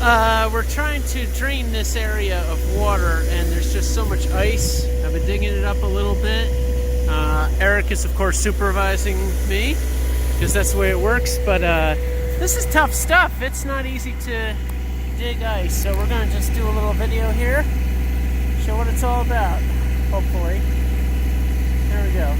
We're trying to drain this area of water, and there's just so much ice. I've been digging it up a little bit. Eric is, of course, supervising me, because that's the way it works, but this is tough stuff. It's not easy to dig ice, so we're going to just do a little video here, show what it's all about, hopefully. There we go.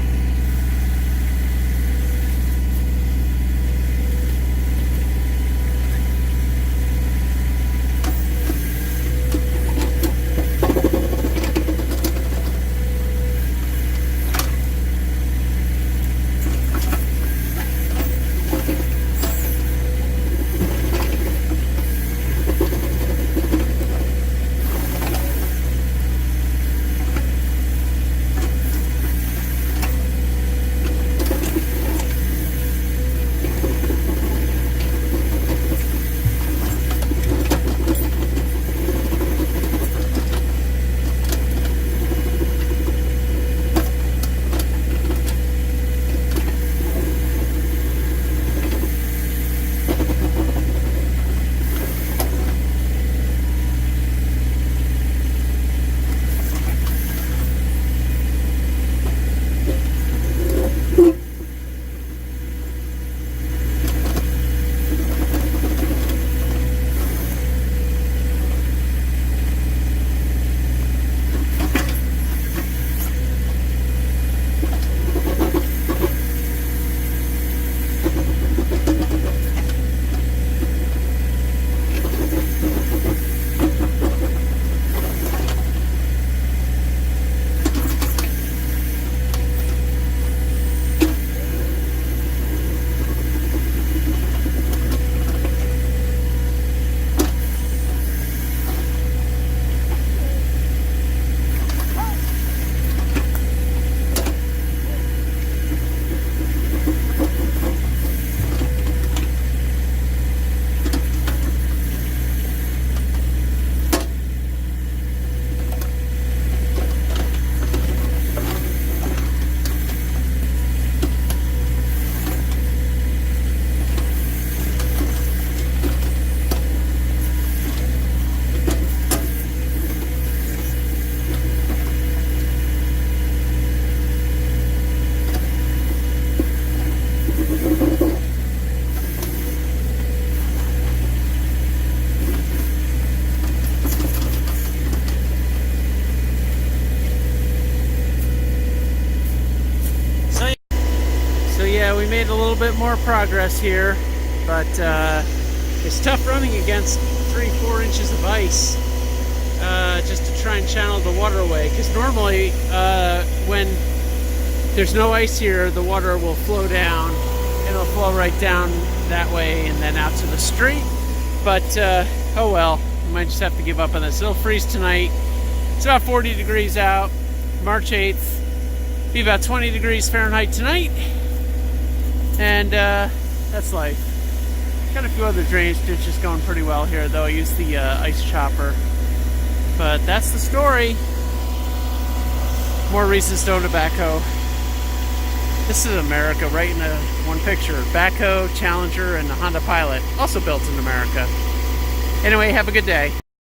Yeah, we made a little bit more progress here, but it's tough running against 3-4 inches of ice just to try and channel the water away, because normally when there's no ice here, the water will flow down. It'll flow right down that way and then out to the street, but oh well, we might just have to give up on this. It'll freeze tonight. It's about 40 degrees out, March 8th. Be about 20 degrees Fahrenheit tonight. And that's life. Got a few other drainage ditches going pretty well here, though. I used the ice chopper. But that's the story. More reasons to own a backhoe. This is America, right in the one picture. Backhoe, Challenger, and the Honda Pilot. Also built in America. Anyway, have a good day.